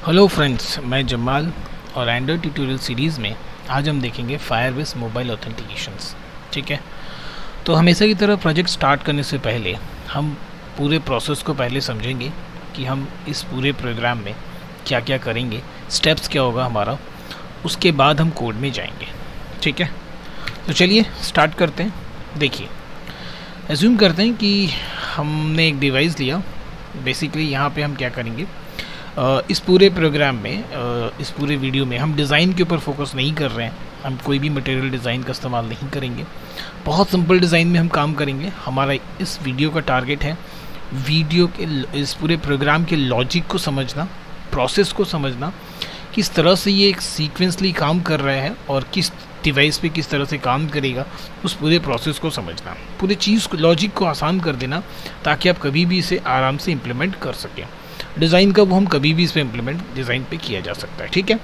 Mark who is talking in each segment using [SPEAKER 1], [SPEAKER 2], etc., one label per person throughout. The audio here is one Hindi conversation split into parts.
[SPEAKER 1] हेलो फ्रेंड्स, मैं जमाल और एंड्रॉयड ट्यूटोरियल सीरीज़ में आज हम देखेंगे फायरबेस मोबाइल ऑथेंटिकेशंस। ठीक है, तो हमेशा की तरह प्रोजेक्ट स्टार्ट करने से पहले हम पूरे प्रोसेस को पहले समझेंगे कि हम इस पूरे प्रोग्राम में क्या क्या करेंगे, स्टेप्स क्या होगा हमारा, उसके बाद हम कोड में जाएंगे। ठीक है, तो चलिए स्टार्ट करते हैं। देखिए, एज्यूम करते हैं कि हमने एक डिवाइस लिया। बेसिकली यहाँ पे हम क्या करेंगे, इस पूरे प्रोग्राम में, इस पूरे वीडियो में हम डिज़ाइन के ऊपर फोकस नहीं कर रहे हैं। हम कोई भी मटेरियल डिज़ाइन का इस्तेमाल नहीं करेंगे। बहुत सिंपल डिज़ाइन में हम काम करेंगे। हमारा इस वीडियो का टारगेट है वीडियो के इस पूरे प्रोग्राम के लॉजिक को समझना, प्रोसेस को समझना, किस तरह से ये एक सीक्वेंसली काम कर रहा है और किस डिवाइस पे किस तरह से काम करेगा, उस पूरे प्रोसेस को समझना, पूरी चीज़ को, लॉजिक को आसान कर देना, ताकि आप कभी भी इसे आराम से इम्प्लीमेंट कर सकें। डिज़ाइन का वो हम कभी भी इस पर इम्प्लीमेंट डिज़ाइन पे किया जा सकता है। ठीक है,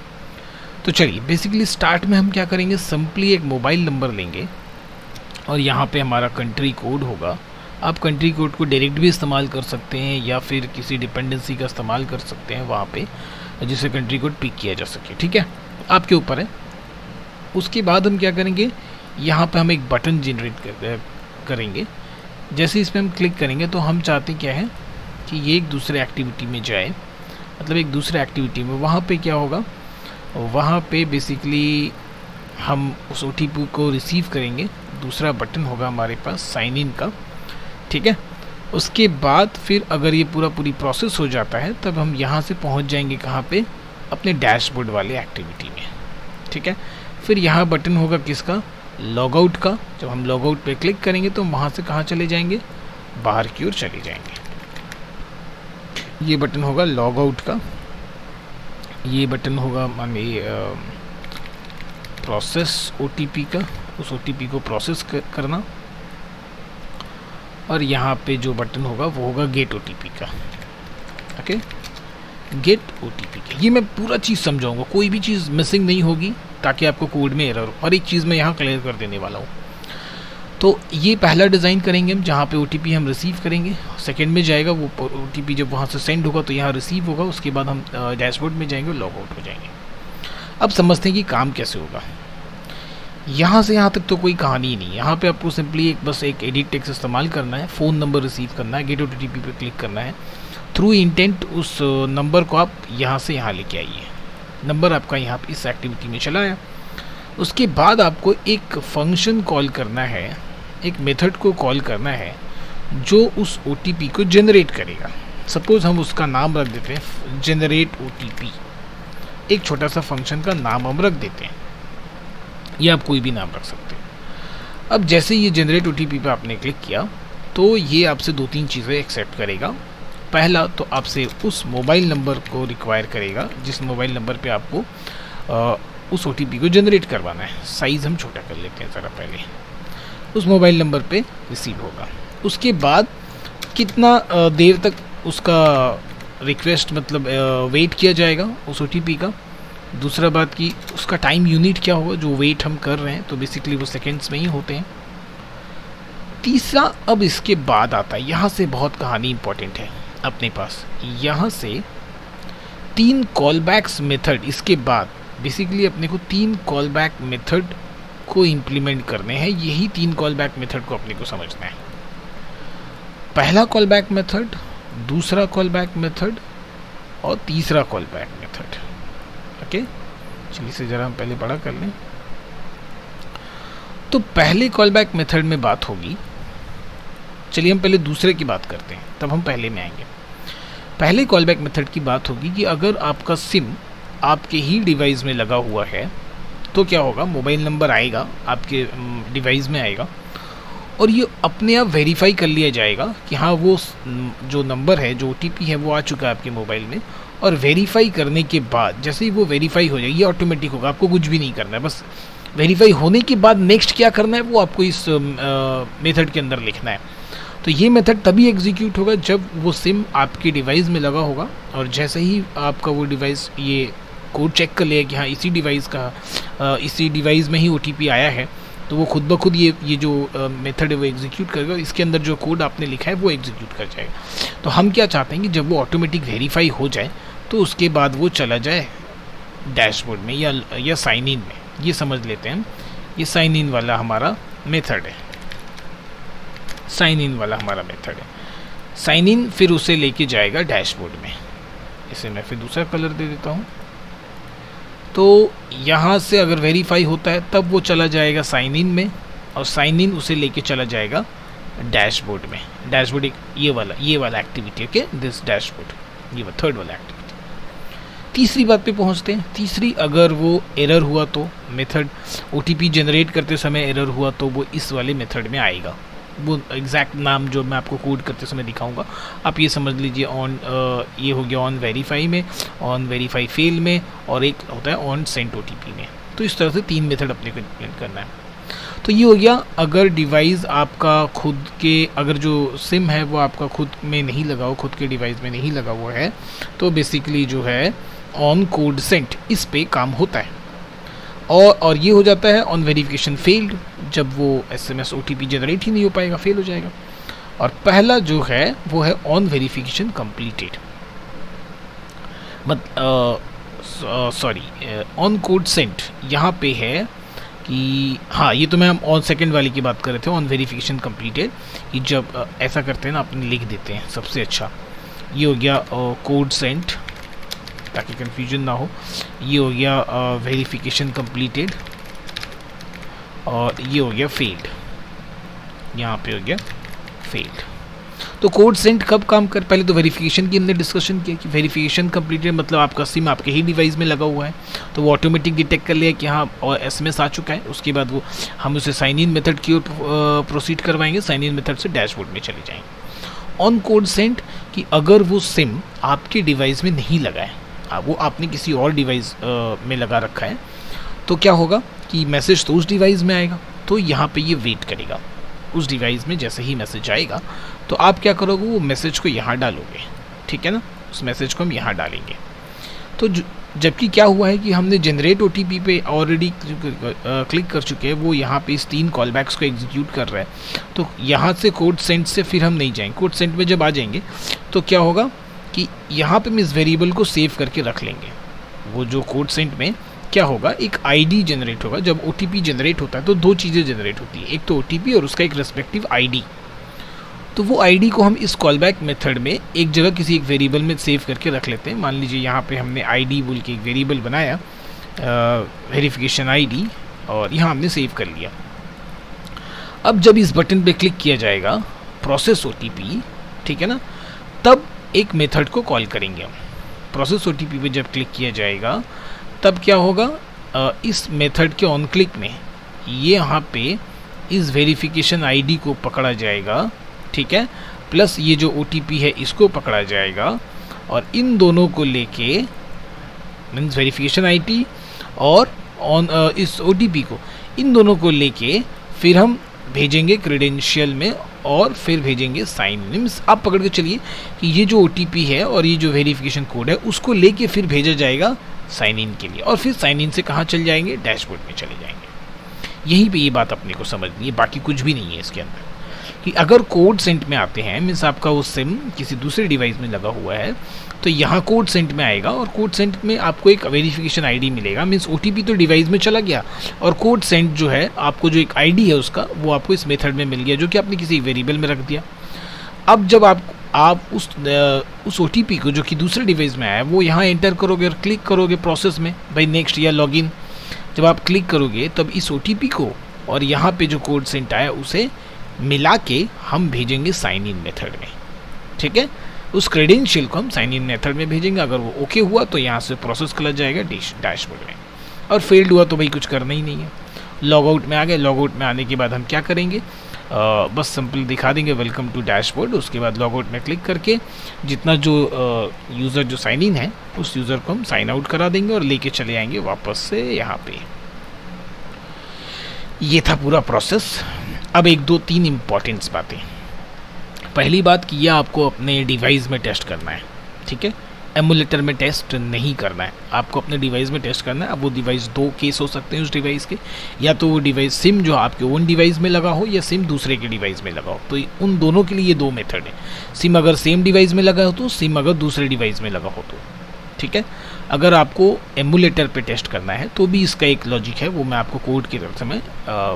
[SPEAKER 1] तो चलिए बेसिकली स्टार्ट में हम क्या करेंगे, सिंपली एक मोबाइल नंबर लेंगे और यहाँ पे हमारा कंट्री कोड होगा। आप कंट्री कोड को डायरेक्ट भी इस्तेमाल कर सकते हैं या फिर किसी डिपेंडेंसी का इस्तेमाल कर सकते हैं वहाँ पे, जिससे कंट्री कोड पिक किया जा सके। ठीक है, आपके ऊपर है। उसके बाद हम क्या करेंगे, यहाँ पे हम एक बटन जनरेट करेंगे। जैसे इस पर हम क्लिक करेंगे तो हम चाहते क्या है कि ये एक दूसरे एक्टिविटी में जाए, मतलब एक दूसरे एक्टिविटी में। वहाँ पे क्या होगा, वहाँ पे बेसिकली हम उस OTP को रिसीव करेंगे। दूसरा बटन होगा हमारे पास साइन इन का। ठीक है, उसके बाद फिर अगर ये पूरी प्रोसेस हो जाता है तब हम यहाँ से पहुँच जाएंगे कहाँ पे, अपने डैशबोर्ड वाले एक्टिविटी में। ठीक है, फिर यहाँ बटन होगा किसका, लॉगआउट का। जब हम लॉगआउट पे क्लिक करेंगे तो वहाँ से कहाँ चले जाएंगे, बाहर की ओर चले जाएंगे। ये बटन होगा लॉग आउट का। ये बटन होगा माने प्रोसेस OTP का, उस OTP को प्रोसेस करना। और यहाँ पे जो बटन होगा वो होगा गेट OTP का। ओके, गेट OTP का। ये मैं पूरा चीज़ समझाऊंगा, कोई भी चीज़ मिसिंग नहीं होगी, ताकि आपको कोड में एरर, हर एक चीज़ मैं यहाँ क्लियर कर देने वाला हूँ। तो ये पहला डिज़ाइन करेंगे हम, जहाँ पे OTP हम रिसीव करेंगे। सेकंड में जाएगा वो OTP, जब वहाँ से सेंड होगा तो यहाँ रिसीव होगा। उसके बाद हम डैशबोर्ड में जाएंगे, लॉग आउट हो जाएंगे। अब समझते हैं कि काम कैसे होगा। यहाँ से यहाँ तक तो कोई कहानी ही नहीं। यहाँ पे आपको सिंपली बस एक एडिट टेक्स्ट इस्तेमाल करना है, फ़ोन नंबर रिसीव करना है, गेट OTP पे क्लिक करना है। थ्रू इंटेंट उस नंबर को आप यहाँ से यहाँ लेके आइए। नंबर आपका यहाँ इस एक्टिविटी में चला आया। उसके बाद आपको एक फंक्शन कॉल करना है, एक मेथड को कॉल करना है जो उस OTP को जनरेट करेगा। सपोज हम उसका नाम रख देते हैं जनरेट OTP। एक छोटा सा फंक्शन का नाम हम रख देते हैं, या आप कोई भी नाम रख सकते हैं। अब जैसे ये जनरेट OTP पे आपने क्लिक किया तो ये आपसे 2-3 चीज़ें एक्सेप्ट करेगा। पहला तो आपसे उस मोबाइल नंबर को रिक्वायर करेगा जिस मोबाइल नंबर पे आपको उस OTP को जनरेट करवाना है। साइज़ हम छोटा कर लेते हैं ज़रा पहले। उस मोबाइल नंबर पे रिसीव होगा। उसके बाद कितना देर तक उसका रिक्वेस्ट, मतलब वेट किया जाएगा उस OTP का। दूसरा बात कि उसका टाइम यूनिट क्या होगा, जो वेट हम कर रहे हैं, तो बेसिकली वो सेकेंड्स में ही होते हैं। तीसरा, अब इसके बाद आता है, यहाँ से बहुत कहानी इंपॉर्टेंट है अपने पास। यहाँ से 3 कॉलबैक्स मेथड, इसके बाद बेसिकली अपने को 3 कॉलबैक मेथड को इम्प्लीमेंट करने हैं। यही 3 कॉलबैक मेथड को अपने को समझना है। पहला कॉलबैक मेथड, दूसरा कॉलबैक मेथड और तीसरा कॉलबैक मेथड। ओके, चलिए इसे ज़रा हम पहले बड़ा कर लें। तो पहले कॉलबैक मेथड में बात होगी, चलिए हम पहले दूसरे की बात करते हैं, तब हम पहले में आएंगे। पहले कॉलबैक मेथड की बात होगी कि अगर आपका सिम आपके ही डिवाइस में लगा हुआ है तो क्या होगा, मोबाइल नंबर आएगा आपके डिवाइस में आएगा और ये अपने आप वेरीफाई कर लिया जाएगा कि हाँ वो जो नंबर है, जो OTP है, वो आ चुका है आपके मोबाइल में। और वेरीफाई करने के बाद जैसे ही वो वेरीफाई हो जाएगी, ये ऑटोमेटिक होगा, आपको कुछ भी नहीं करना है। बस वेरीफाई होने के बाद नेक्स्ट क्या करना है वो आपको इस मेथड के अंदर लिखना है। तो ये मेथड तभी एग्जीक्यूट होगा जब वो सिम आपके डिवाइस में लगा होगा, और जैसे ही आपका वो डिवाइस ये कोड चेक कर लिया कि हाँ इसी डिवाइस में ही OTP आया है, तो वो खुद ब खुद ये जो मेथड है वो एग्जीक्यूट करेगा। इसके अंदर जो कोड आपने लिखा है वो एग्जीक्यूट कर जाएगा। तो हम क्या चाहते हैं कि जब वो ऑटोमेटिक वेरीफाई हो जाए तो उसके बाद वो चला जाए डैशबोर्ड में या साइन इन में। ये समझ लेते हैं, ये साइन इन वाला हमारा मेथड है, साइन इन वाला हमारा मेथड है। साइन इन फिर उसे लेके जाएगा डैशबोर्ड में। इसे मैं फिर दूसरा कलर दे देता हूँ। तो यहाँ से अगर वेरीफाई होता है तब वो चला जाएगा साइन इन में, और साइन इन उसे लेके चला जाएगा डैशबोर्ड में। डैशबोर्ड एक ये वाला एक्टिविटी, ओके, दिस डैशबोर्ड, ये थर्ड वाला एक्टिविटी। तीसरी बात पे पहुँचते हैं। तीसरी, अगर वो एरर हुआ तो मेथड OTP जनरेट करते समय एरर हुआ तो वो इस वाले मेथड में आएगा। वो एग्जैक्ट नाम जो मैं आपको कोड करते समय दिखाऊंगा, आप ये समझ लीजिए। ऑन ये हो गया ऑन वेरीफाई में, ऑन वेरीफाई फेल में, और एक होता है ऑन सेंड OTP में। तो इस तरह से 3 मेथड अपने को इम्प्लीमेंट करना है। तो ये हो गया अगर डिवाइस आपका खुद के, अगर जो सिम है वो आपका खुद में नहीं लगा हो, खुद के डिवाइस में नहीं लगा हुआ है, तो बेसिकली जो है ऑन कोड सेंट इस पे काम होता है। और ये हो जाता है ऑन वेरिफिकेशन फेल्ड, जब वो SMS OTP जनरेट ही नहीं हो पाएगा, फेल हो जाएगा। और पहला जो है वो है on verification completed, sorry on code sent. यहाँ पे है कि हाँ, ये तो मैं हम ऑन सेकेंड वाली की बात कर रहे थे, ऑन वेरिफिकेशन कंप्लीटेड। कि जब ऐसा करते हैं ना, अपने लिख देते हैं सबसे अच्छा। ये हो गया कोड सेंट, ताकि कंफ्यूजन ना हो। ये हो गया वेरिफिकेशन कंप्लीटेड, और ये हो गया फेल्ड, यहाँ पे हो गया फेल्ड। तो कोड सेंट कब काम कर, पहले तो वेरिफिकेशन की हमने डिस्कशन किया कि वेरिफिकेशन कंप्लीटेड मतलब आपका सिम आपके ही डिवाइस में लगा हुआ है, तो वो ऑटोमेटिक डिटेक्ट कर लिया कि हाँ SMS आ चुका है। उसके बाद वो हम उसे साइन इन मेथड की ओर प्रोसीड करवाएंगे, साइन इन मेथड से डैशबोर्ड में चले जाएंगे। ऑन कोड सेंट कि अगर वो सिम आपके डिवाइस में नहीं लगा है, वो आपने किसी और डिवाइस में लगा रखा है, तो क्या होगा कि मैसेज तो उस डिवाइस में आएगा, तो यहाँ पे ये वेट करेगा। उस डिवाइस में जैसे ही मैसेज आएगा तो आप क्या करोगे, वो मैसेज को यहाँ डालोगे, ठीक है ना, उस मैसेज को हम यहाँ डालेंगे। तो जबकि क्या हुआ है कि हमने जनरेट OTP पे ऑलरेडी क्लिक कर चुके हैं, वो यहाँ पे इस 3 कॉलबैक्स को एग्जीक्यूट कर रहा है। तो यहाँ से कोड सेंट से फिर हम नहीं जाएंगे। कोड सेंट में जब आ जाएंगे तो क्या होगा कि यहाँ पे हम इस वेरिएबल को सेव करके रख लेंगे। वो जो कोड सेंट में क्या होगा, एक ID जनरेट होगा। जब OTP जनरेट होता है तो 2 चीज़ें जनरेट होती है, एक तो OTP और उसका एक रेस्पेक्टिव ID। तो वो ID को हम इस कॉलबैक मेथड में एक जगह किसी एक वेरिएबल में सेव करके रख लेते हैं। मान लीजिए यहाँ पे हमने ID बोल के एक वेरिएबल बनाया, वेरिफिकेशन ID, और यहाँ हमने सेव कर लिया। अब जब इस बटन पे क्लिक किया जाएगा, प्रोसेस OTP, ठीक है ना, तब एक मेथड को कॉल करेंगे हम। प्रोसेस OTP पे जब क्लिक किया जाएगा तब क्या होगा, इस मेथड के ऑन क्लिक में ये यहाँ पे इस वेरिफिकेशन ID को पकड़ा जाएगा, ठीक है, प्लस ये जो OTP है इसको पकड़ा जाएगा, और इन दोनों को लेके मीन्स वेरिफिकेशन ID और ऑन इस OTP को, इन दोनों को लेके फिर हम भेजेंगे क्रेडेंशियल में, और फिर भेजेंगे साइन इन। मीन्स आप पकड़ के चलिए कि ये जो OTP है और ये जो वेरिफिकेशन कोड है उसको लेके फिर भेजा जाएगा साइन इन के लिए, और फिर साइन इन से कहाँ चल जाएंगे, डैशबोर्ड में चले जाएंगे। यहीं पे ये बात अपने को समझनी है, बाकी कुछ भी नहीं है इसके अंदर। कि अगर कोड सेंट में आते हैं, मीन्स आपका वो सिम किसी दूसरे डिवाइस में लगा हुआ है, तो यहाँ कोड सेंट में आएगा, और कोड सेंट में आपको एक वेरिफिकेशन ID मिलेगा। मीन्स OTP तो डिवाइस में चला गया, और कोड सेंट जो है आपको जो एक ID है उसका, वो आपको इस मेथड में मिल गया, जो कि आपने किसी वेरिएबल में रख दिया। अब जब आप उस OTP को जो कि दूसरे डिवाइस में आया है वो यहाँ एंटर करोगे और क्लिक करोगे प्रोसेस में, भाई नेक्स्ट या लॉगिन। जब आप क्लिक करोगे तब इस OTP को और यहाँ पे जो कोड सेंट आया उसे मिला के हम भेजेंगे साइन इन मेथड में, ठीक है। उस क्रेडेंशियल को हम साइन इन मेथड में भेजेंगे। अगर वो ओके हुआ तो यहाँ से प्रोसेस कर जाएगा डैशबोर्ड में, और फेल्ड हुआ तो भाई कुछ करना ही नहीं है। लॉग आउट में आ गए, लॉग आउट में आने के बाद हम क्या करेंगे, बस सिंपल दिखा देंगे वेलकम टू डैशबोर्ड। उसके बाद लॉग आउट में क्लिक करके जितना जो यूज़र जो साइन इन है उस यूज़र को हम साइन आउट करा देंगे और लेके चले आएंगे वापस से यहाँ पे। ये था पूरा प्रोसेस। अब 1 2 3 इम्पॉर्टेंट बातें। पहली बात कि यह आपको अपने डिवाइस में टेस्ट करना है, ठीक है। एमुलेटर में टेस्ट नहीं करना है, आपको अपने डिवाइस में टेस्ट करना है। अब वो डिवाइस 2 केस हो सकते हैं उस डिवाइस के, या तो वो डिवाइस सिम जो आपके ओन डिवाइस में लगा हो या सिम दूसरे के डिवाइस में लगा हो। तो उन दोनों के लिए ये 2 मेथड है। सिम अगर सेम डिवाइस में लगा हो तो, सिम अगर दूसरे डिवाइस में लगा हो तो, ठीक है। अगर आपको एमुलेटर पे टेस्ट करना है तो भी इसका एक लॉजिक है, वो मैं आपको कोड की तरफ से मैं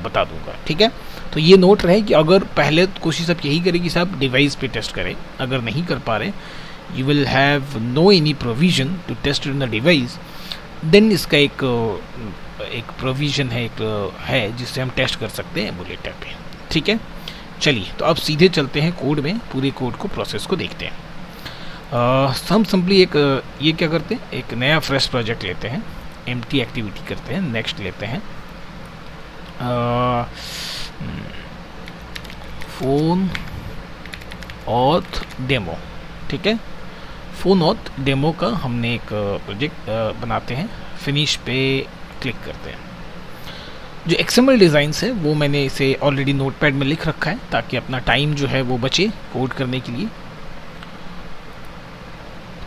[SPEAKER 1] बता दूंगा, ठीक है। तो ये नोट रहे कि अगर पहले कोशिश आप यही करें कि साहब डिवाइस पे टेस्ट करें, अगर नहीं कर पा रहे you will have no any provision to test in the device, then इसका एक प्रोविज़न है, एक है जिससे हम टेस्ट कर सकते हैं एमुलेटर पे, ठीक है। चलिए तो अब सीधे चलते हैं कोड में, पूरे कोड को प्रोसेस को देखते हैं। हम सिंपली ये क्या करते हैं, एक नया फ्रेश प्रोजेक्ट लेते हैं, एम्प्टी एक्टिविटी करते हैं, नेक्स्ट लेते हैं, फोन ऑथ डेमो, ठीक है। फोन ऑथ डेमो का हमने एक प्रोजेक्ट बनाते हैं, फिनिश पे क्लिक करते हैं। जो XML डिज़ाइंस है वो मैंने इसे ऑलरेडी नोटपैड में लिख रखा है ताकि अपना टाइम जो है वो बचे कोड करने के लिए।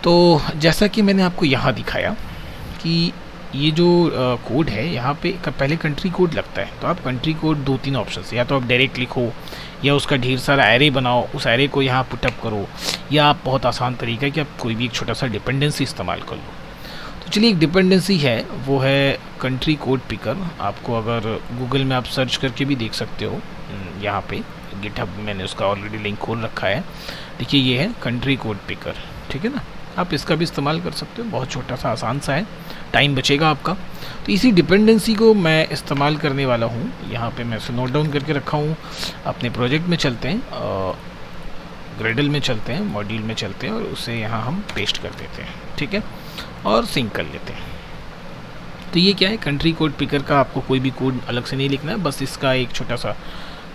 [SPEAKER 1] तो जैसा कि मैंने आपको यहाँ दिखाया कि ये जो कोड है यहाँ पे पहले कंट्री कोड लगता है, तो आप कंट्री कोड 2-3 ऑप्शन से, या तो आप डायरेक्ट लिखो या उसका ढेर सारा एरे बनाओ, उस एरे को यहाँ पुटअप करो, या आप बहुत आसान तरीका है कि आप कोई भी एक छोटा सा डिपेंडेंसी इस्तेमाल कर लो। तो चलिए एक डिपेंडेंसी है वो है कंट्री कोड पिकर। आपको अगर गूगल में आप सर्च करके भी देख सकते हो, यहाँ पे गिटहब मैंने उसका ऑलरेडी लिंक खोल रखा है, देखिए ये है कंट्री कोड पिकर, ठीक है ना। आप इसका भी इस्तेमाल कर सकते हो, बहुत छोटा सा आसान सा है, टाइम बचेगा आपका। तो इसी डिपेंडेंसी को मैं इस्तेमाल करने वाला हूँ, यहाँ पे मैं इसे नोट डाउन करके रखा हूँ। अपने प्रोजेक्ट में चलते हैं, ग्रेडल में चलते हैं, मॉड्यूल में चलते हैं और उसे यहाँ हम पेस्ट कर देते हैं, ठीक है, और सिंक कर लेते हैं। तो ये क्या है, कंट्री कोड पिकर का आपको कोई भी कोड अलग से नहीं लिखना है, बस इसका एक छोटा सा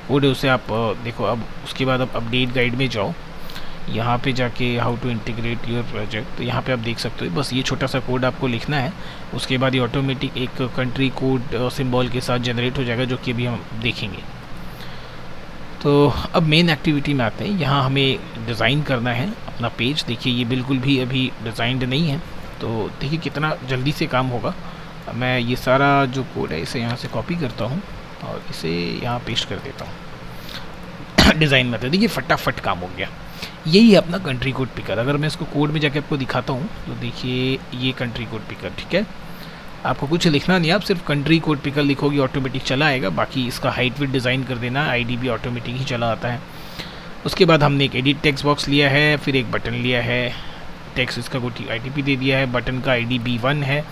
[SPEAKER 1] कोड है, उसे आप देखो। अब उसके बाद आप अपडेट गाइड में जाओ, यहाँ पे जाके how to integrate your project, तो यहाँ पे आप देख सकते हो, बस ये छोटा सा कोड आपको लिखना है। उसके बाद ये ऑटोमेटिक एक कंट्री कोड सिंबल के साथ जनरेट हो जाएगा, जो कि अभी हम देखेंगे। तो अब मेन एक्टिविटी में आते हैं, यहाँ हमें डिज़ाइन करना है अपना पेज। देखिए ये बिल्कुल भी अभी डिज़ाइंड नहीं है, तो देखिए कितना जल्दी से काम होगा। मैं ये सारा जो कोड है इसे यहाँ से कॉपी करता हूँ और इसे यहाँ पेस्ट कर देता हूँ डिज़ाइन में। तो देखिए फटाफट काम हो गया। यही है अपना कंट्री कोड पिकर। अगर मैं इसको कोड में जाके आपको दिखाता हूँ तो देखिए ये कंट्री कोड पिकर, ठीक है। आपको कुछ लिखना नहीं, आप सिर्फ कंट्री कोड पिकर लिखोगे ऑटोमेटिक चला आएगा। बाकी इसका हाइट विड्थ डिज़ाइन कर देना, आईडी भी ऑटोमेटिक ही चला आता है। उसके बाद हमने एक एडिट टेक्स्ट बॉक्स लिया है, फिर एक बटन लिया है, टेक्स्ट इसका ITP दे दिया है, बटन का ID B1 है,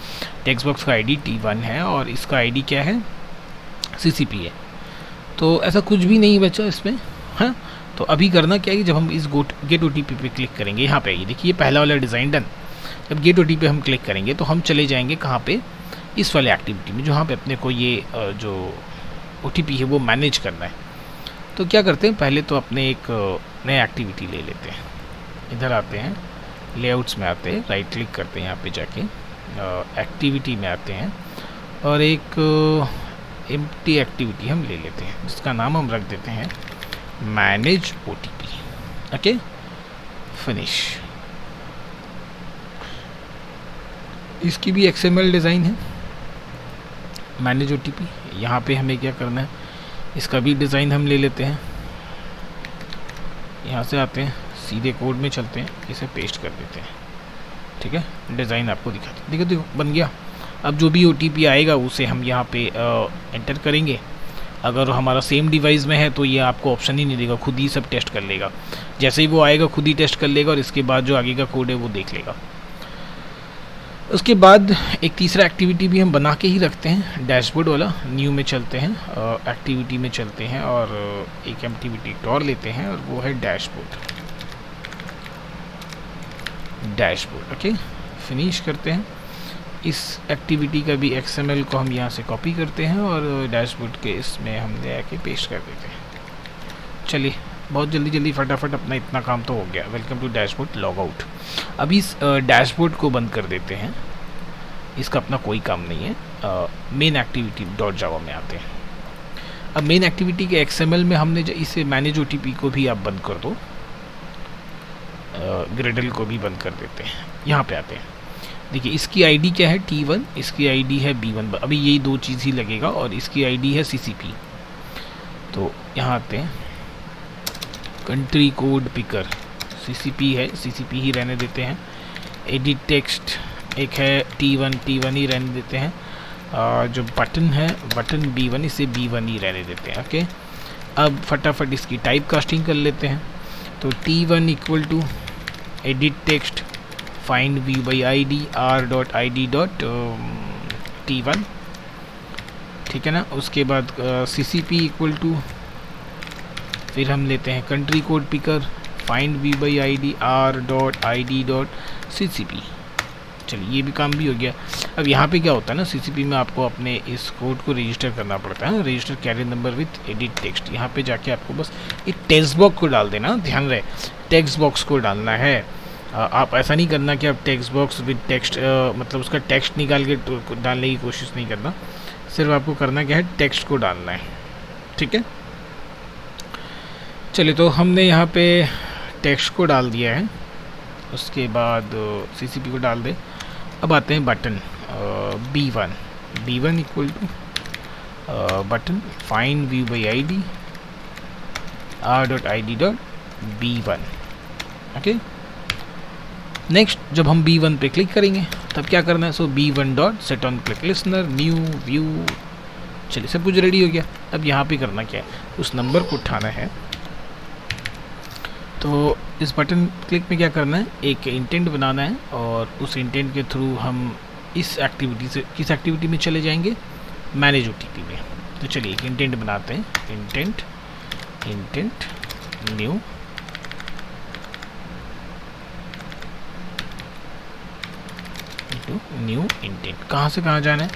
[SPEAKER 1] टेक्स्ट बॉक्स का ID T1 है और इसका ID क्या है, CCP है। तो ऐसा कुछ भी नहीं बचा इसमें, हाँ। तो अभी करना क्या है कि जब हम इस गेट OTP पे क्लिक करेंगे, यहाँ पे आइए, देखिए पहला वाला डिज़ाइन डन। जब गेट OTP पे हम क्लिक करेंगे तो हम चले जाएंगे कहाँ पे, इस वाले एक्टिविटी में, जहाँ पे अपने को ये जो OTP है वो मैनेज करना है। तो क्या करते हैं, पहले तो अपने एक नया एक्टिविटी ले लेते हैं। इधर आते हैं, लेआउट्स में आते हैं, राइट क्लिक करते हैं, यहाँ पे जाके एक्टिविटी में आते हैं और एक एम्प्टी एक्टिविटी हम ले लेते हैं, जिसका नाम हम रख देते हैं मैनेज OTP। Okay, finish. इसकी भी XML डिज़ाइन है, मैनेज OTP। यहाँ पे हमें क्या करना है, इसका भी डिज़ाइन हम ले लेते हैं। यहाँ से आते हैं, सीधे कोड में चलते हैं, इसे पेस्ट कर देते हैं, ठीक है। डिज़ाइन आपको दिखाते हैं, देखो बन गया। अब जो भी OTP आएगा उसे हम यहाँ पे एंटर करेंगे। अगर हमारा सेम डिवाइस में है तो ये आपको ऑप्शन ही नहीं देगा, खुद ही सब टेस्ट कर लेगा। जैसे ही वो आएगा खुद ही टेस्ट कर लेगा और इसके बाद जो आगे का कोड है वो देख लेगा। उसके बाद एक तीसरा एक्टिविटी भी हम बना के ही रखते हैं, डैशबोर्ड वाला। न्यू में चलते हैं, एक्टिविटी में चलते हैं और एक एक्टिविटी और लेते हैं और वो है डैशबोर्ड। ओके, फिनिश करते हैं। इस एक्टिविटी का भी XML को हम यहाँ से कॉपी करते हैं और डैशबोर्ड के इसमें हम ले आके पेस्ट कर देते हैं। चलिए बहुत जल्दी फटाफट अपना इतना काम तो हो गया। Welcome to dashboard, log out. अभी इस डैशबोर्ड को बंद कर देते हैं, इसका अपना कोई काम नहीं है। मेन एक्टिविटी .java में आते हैं। अब मेन एक्टिविटी के XML में हमने इसे मैनेज OTP को भी आप बंद कर दो, ग्रेडल को भी बंद कर देते हैं। यहाँ पे आते हैं, देखिए इसकी ID क्या है, T1, इसकी ID है B1। अभी यही दो चीज़ ही लगेगा और इसकी ID है CCP। तो यहाँ आते हैं, कंट्री कोड पिकर CCP है, CCP ही रहने देते हैं। एडिट टेक्स्ट एक है T1 ही रहने देते हैं, जो बटन है बटन B1 इसे B1 ही रहने देते हैं। ओके, अब फटाफट इसकी टाइप कास्टिंग कर लेते हैं। तो T1 equal to edit text find view by ID r.id.T1, ठीक है ना। उसके बाद CCP इक्वल टू, फिर हम लेते हैं country code picker find view by ID r.id.ccp। चलिए ये भी काम भी हो गया। अब यहाँ पे क्या होता है ना, CCP में आपको अपने इस कोड को रजिस्टर करना पड़ता है, register carry number with edit text. यहाँ पे जाके आपको बस एक टेक्स्ट बॉक्स को डाल देना, ध्यान रहे टेक्स्ट बॉक्स को डालना है। आप ऐसा नहीं करना कि आप टेक्स्ट बॉक्स विद टेक्स्ट मतलब उसका टेक्स्ट निकाल के डालने की कोशिश नहीं करना, सिर्फ आपको करना क्या है, टेक्स्ट को डालना है, ठीक है। चलिए तो हमने यहाँ पे टेक्स्ट को डाल दिया है, उसके बाद CCP को डाल दे। अब आते हैं button B1 equal to button find view by ID r.id.B1। Okay, next जब हम B1 पे क्लिक करेंगे तब क्या करना है, सो B1 dot set on click listener new view. चलिए सब कुछ रेडी हो गया। अब यहाँ पे करना क्या है, उस नंबर को उठाना है। तो इस बटन क्लिक में क्या करना है, एक इंटेंट बनाना है और उस इंटेंट के थ्रू हम इस एक्टिविटी से किस एक्टिविटी में चले जाएंगे, मैनेज OTP में। तो चलिए एक इंटेंट बनाते हैं, इंटेंट न्यू इंटेंट। कहाँ से कहाँ जाना है,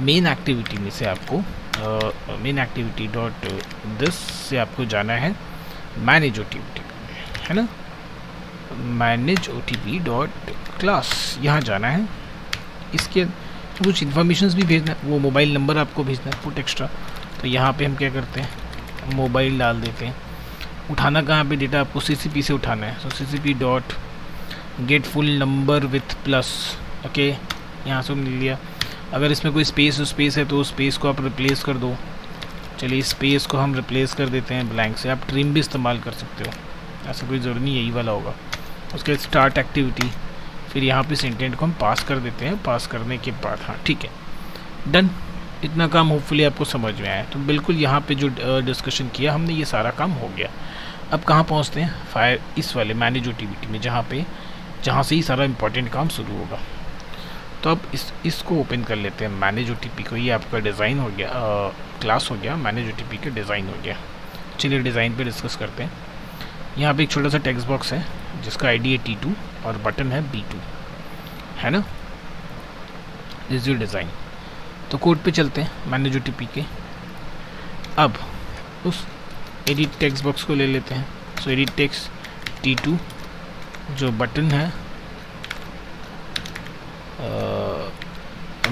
[SPEAKER 1] मेन एक्टिविटी में से आपको मेन एक्टिविटी डॉट दिस से आपको जाना है मैनेज OTP, है ना, मैनेज OTP डॉट क्लास, यहाँ जाना है। इसके कुछ इन्फॉर्मेशंस भी भेजना है, वो मोबाइल नंबर आपको भेजना है पुट एक्स्ट्रा। तो यहाँ पे हम क्या करते हैं, मोबाइल डाल देते हैं। उठाना कहाँ पे डेटा, आपको CCP से उठाना है। सो CCP dot get full number with plus. Okay, यहाँ से मिल लिया। अगर इसमें कोई स्पेस है तो स्पेस को आप रिप्लेस कर दो। चलिए स्पेस को हम रिप्लेस कर देते हैं ब्लैंक से। आप ट्रिम भी इस्तेमाल कर सकते हो, ऐसा कोई ज़रूरी नहीं यही वाला होगा। उसके बाद स्टार्ट एक्टिविटी, फिर यहाँ पे इस इंटेंट को हम पास कर देते हैं। पास करने के बाद हाँ ठीक है, डन। इतना काम होपफुली आपको समझ में आया। तो बिल्कुल यहाँ पे जो डिस्कशन किया हमने, ये सारा काम हो गया। अब कहाँ पहुँचते हैं, फायर इस वाले मैनेज OTP में, जहाँ से ही सारा इंपॉर्टेंट काम शुरू होगा। तो अब इसको ओपन कर लेते हैं, मैनेज OTP को। ये आपका डिज़ाइन हो गया, क्लास हो गया, मैनेज OTP का डिज़ाइन हो गया। चलिए डिज़ाइन पे डिस्कस करते हैं। यहाँ पे एक छोटा सा टेक्स्ट बॉक्स है जिसका ID है T2 और बटन है B2, है ना। This is design. तो कोड पे चलते हैं मैनेज OTP के। अब उस एडिट टेक्स्ट बॉक्स को ले लेते हैं। सो एडिट टेक्स्ट T2 जो बटन है,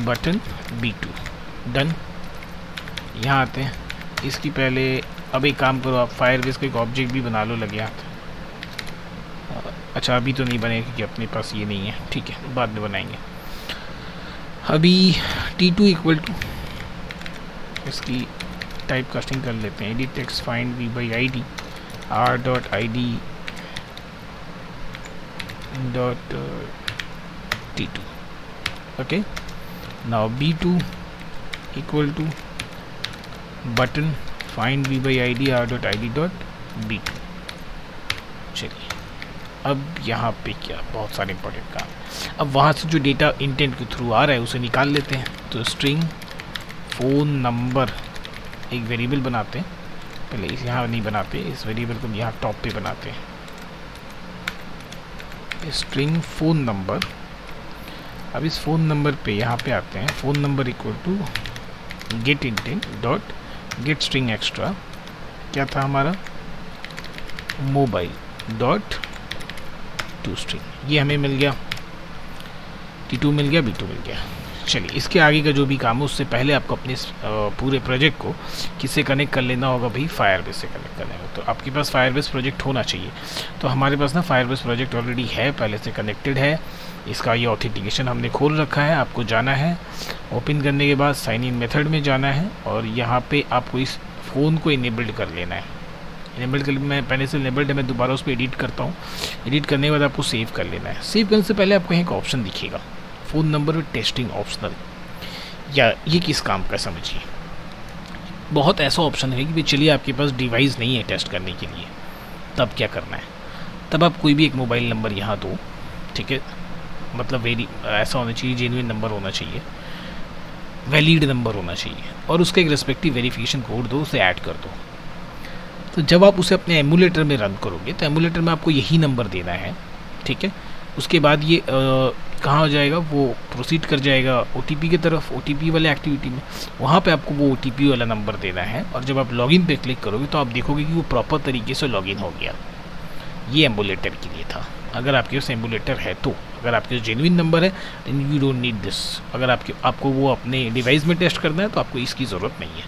[SPEAKER 1] बटन B2, डन। यहाँ आते हैं, इसकी पहले अब एक काम करो, आप फायरबेस का एक ऑब्जेक्ट भी बना लो लगे हाथ। अच्छा अभी तो नहीं बनेगा क्योंकि अपने पास ये नहीं है, ठीक है बाद में बनाएंगे। अभी T2 इक्वल टू इसकी टाइप कास्टिंग कर लेते हैं, edit text find view by ID r.id.T2। Okay, now B2 equal to button find view by ID r.id.B2। चलिए अब यहाँ पे क्या, बहुत सारे इंपॉर्टेंट काम। अब वहाँ से जो डेटा इंटेंट के थ्रू आ रहा है उसे निकाल लेते हैं। तो स्ट्रिंग फ़ोन नंबर एक वेरिएबल बनाते हैं, पहले इस यहाँ नहीं बनाते, इस वेरिएबल को यहाँ टॉप पे बनाते हैं। स्ट्रिंग फ़ोन नंबर, अब इस फ़ोन नंबर पे यहाँ पे आते हैं, phone number equal to get intent dot get string extra, क्या था हमारा, मोबाइल डॉट टू स्ट्रिंग। ये हमें मिल गया, T2 मिल गया, B2 मिल गया। चलिए इसके आगे का जो भी काम है उससे पहले आपको अपने पूरे प्रोजेक्ट को किससे कनेक्ट कर लेना होगा भाई, फायरबेस से कनेक्ट करना होगा। तो आपके पास फायरबेस प्रोजेक्ट होना चाहिए। तो हमारे पास ना फायरबेस प्रोजेक्ट ऑलरेडी है, पहले से कनेक्टेड है। इसका ये ऑथेंटिकेशन हमने खोल रखा है। आपको जाना है, ओपन करने के बाद साइन इन मेथड में जाना है और यहाँ पे आपको इस फ़ोन को इनेबल्ड कर लेना है। इनेबल्ड कर, मैं पहले से इनेबल्ड है, मैं दोबारा उस पर एडिट करता हूँ। एडिट करने के बाद आपको सेव कर लेना है। सेव करने से पहले आपको यहाँ एक ऑप्शन दिखेगा phone number with testing optional, या ये किस काम का समझिए। बहुत ऐसा ऑप्शन है कि भाई चलिए आपके पास डिवाइस नहीं है टेस्ट करने के लिए, तब क्या करना है, तब आप कोई भी एक मोबाइल नंबर यहाँ दो, ठीक है, मतलब ऐसा होना चाहिए, जेन्युइन नंबर होना चाहिए, वैलिड नंबर होना चाहिए, और उसका एक रेस्पेक्टिव वेरिफिकेशन कोड दो, उसे ऐड कर दो। तो जब आप उसे अपने एमुलेटर में रन करोगे तो एमुलेटर में आपको यही नंबर देना है, ठीक है। उसके बाद ये कहाँ हो जाएगा, वो प्रोसीड कर जाएगा OTP की तरफ, OTP वाले एक्टिविटी में, वहाँ पे आपको वो OTP वाला नंबर देना है, और जब आप लॉगिन पे क्लिक करोगे तो आप देखोगे कि वो प्रॉपर तरीके से लॉगिन हो गया। ये एमुलेटर के लिए था। अगर आपके पास एमुलेटर है तो, अगर आपके पास जेन्युइन नंबर है then you don't need this. अगर आपको वो अपने डिवाइस में टेस्ट करना है तो आपको इसकी ज़रूरत नहीं है,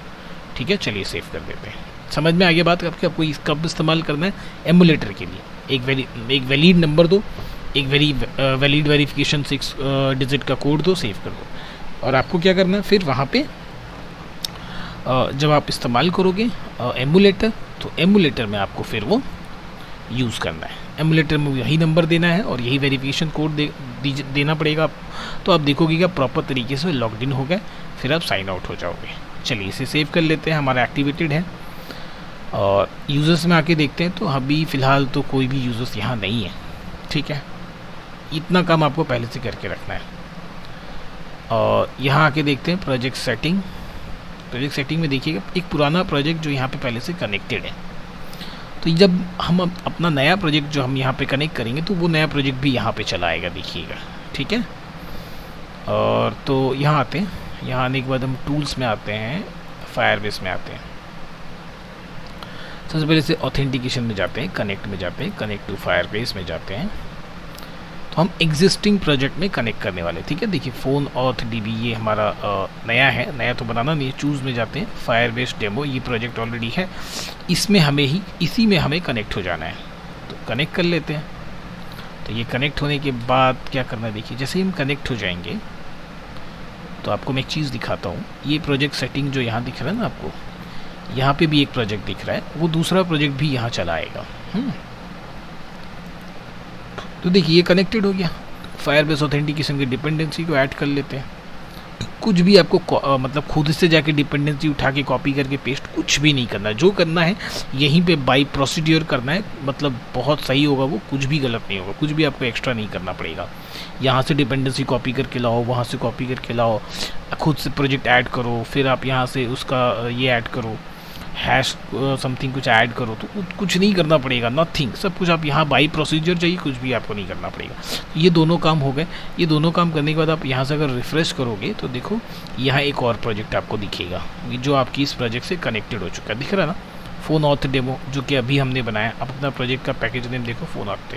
[SPEAKER 1] ठीक है। चलिए सेव कर देते हैं। समझ में आ गया बात आपको कब इस्तेमाल करना है, एमुलेटर के लिए। एक वैलिड नंबर दो, एक वैलिड वेरिफिकेशन 6 डिजिट का कोड दो, सेव कर दो। और आपको क्या करना है फिर वहाँ पे जब आप इस्तेमाल करोगे एमुलेटर, तो एमुलेटर में आपको फिर वो यूज़ करना है। एमुलेटर में यही नंबर देना है और यही वेरिफिकेशन कोड देना पड़ेगा। तो आप देखोगे कि आप प्रॉपर तरीके से लॉग्ड इन हो गए, फिर आप साइन आउट हो जाओगे। चलिए इसे सेव कर लेते हैं, हमारा एक्टिवेटेड है। और यूज़र्स में आके देखते हैं तो अभी फ़िलहाल तो कोई भी यूज़र्स यहाँ नहीं है, ठीक है। इतना काम आपको पहले से करके रखना है। और यहाँ आके देखते हैं प्रोजेक्ट सेटिंग। प्रोजेक्ट सेटिंग में देखिएगा एक पुराना प्रोजेक्ट जो यहाँ पे पहले से कनेक्टेड है, तो जब हम अपना नया प्रोजेक्ट जो हम यहाँ पे कनेक्ट करेंगे तो वो नया प्रोजेक्ट भी यहाँ पे चला आएगा, देखिएगा, ठीक है। और तो यहाँ आते हैं, यहाँ आने के बाद हम टूल्स में आते हैं, फायरबेस में आते हैं। सबसे पहले से ऑथेंटिकेशन में जाते हैं, कनेक्ट में जाते हैं, कनेक्ट टू फायरबेस में जाते हैं। तो हम एग्जिस्टिंग प्रोजेक्ट में कनेक्ट करने वाले, ठीक है। देखिए फ़ोन ऑथ DB ये हमारा नया है, नया तो बनाना नहीं है। चूज़ में जाते हैं, फायरबेस डेमो, ये प्रोजेक्ट ऑलरेडी है, इसमें इसी में हमें कनेक्ट हो जाना है। तो कनेक्ट कर लेते हैं। तो ये कनेक्ट होने के बाद क्या करना है, देखिए जैसे ही हम कनेक्ट हो जाएंगे तो आपको मैं एक चीज़ दिखाता हूँ। ये प्रोजेक्ट सेटिंग जो यहाँ दिख रहा है ना आपको, यहाँ पे भी एक प्रोजेक्ट दिख रहा है, वो दूसरा प्रोजेक्ट भी यहाँ चला आएगा। तो देखिए ये कनेक्टेड हो गया। फायरबेस ऑथेंटिकेशन की डिपेंडेंसी को ऐड कर लेते हैं। कुछ भी आपको मतलब खुद से जाके डिपेंडेंसी उठा के कॉपी करके पेस्ट कुछ भी नहीं करना। जो करना है यहीं पे बाय प्रोसीड्यूर करना है, मतलब बहुत सही होगा वो, कुछ भी गलत नहीं होगा, कुछ भी आपको एक्स्ट्रा नहीं करना पड़ेगा। यहाँ से डिपेंडेंसी कॉपी करके लाओ, वहाँ से कॉपी करके लाओ, खुद से प्रोजेक्ट ऐड करो, फिर आप यहाँ से उसका ये ऐड करो, हैश समथिंग कुछ ऐड करो, तो कुछ नहीं करना पड़ेगा, नथिंग, सब कुछ आप यहाँ बाई प्रोसीजर चाहिए, कुछ भी आपको नहीं करना पड़ेगा। ये दोनों काम हो गए। ये दोनों काम करने के बाद आप यहाँ से अगर रिफ़्रेश करोगे तो देखो यहाँ एक और प्रोजेक्ट आपको दिखेगा, जो आपकी इस प्रोजेक्ट से कनेक्टेड हो चुका है, दिख रहा है ना, फ़ोन ऑथ डेमो, जो कि अभी हमने बनाया। अब अपना प्रोजेक्ट का पैकेज नेम देखो, फ़ोन ऑथ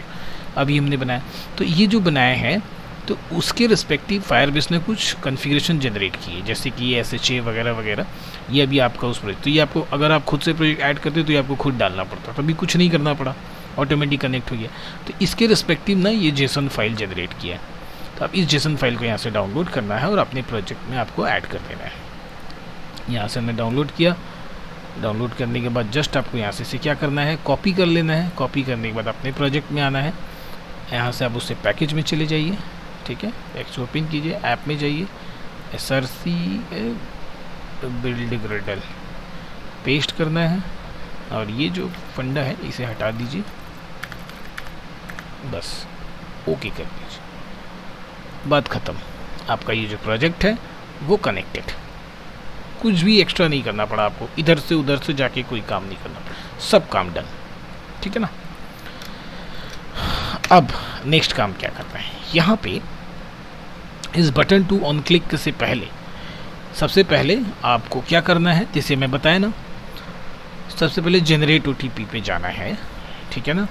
[SPEAKER 1] अभी हमने बनाया। तो ये जो बनाया है तो उसके रिस्पेक्टिव फायरबेस ने कुछ कॉन्फ़िगरेशन जनरेट किए, जैसे कि ये SHA वगैरह वगैरह। ये अभी आपका उस प्रोजेक्ट, तो ये आपको अगर आप खुद से प्रोजेक्ट ऐड करते तो ये आपको खुद डालना पड़ता, तभी कुछ नहीं करना पड़ा, ऑटोमेटिक कनेक्ट हो गया। तो इसके रिस्पेक्टिव ना ये JSON फाइल जनरेट किया है। तो आप इस JSON फाइल को यहाँ से डाउनलोड करना है और अपने प्रोजेक्ट में आपको ऐड कर देना है। यहाँ से हमने डाउनलोड किया। डाउनलोड करने के बाद जस्ट आपको यहाँ से क्या करना है, कॉपी कर लेना है। कॉपी करने के बाद अपने प्रोजेक्ट में आना है। यहाँ से आप उससे पैकेज में चले जाइए, ठीक है, एक्स ओपन कीजिए, ऐप में जाइए, SRC बिल्ड ग्रिडल पेस्ट करना है और ये जो फंडा है इसे हटा दीजिए, बस ओके कर दीजिए, बात ख़त्म। आपका ये जो प्रोजेक्ट है वो कनेक्टेड, कुछ भी एक्स्ट्रा नहीं करना पड़ा आपको, इधर से उधर से जाके कोई काम नहीं करना पड़ा, सब काम डन, ठीक है ना। अब नेक्स्ट काम क्या करना है, यहाँ पे इस बटन टू ऑन क्लिक से पहले सबसे पहले आपको क्या करना है, जैसे मैं बताया ना, सबसे पहले जनरेट OTP पे जाना है, ठीक है ना।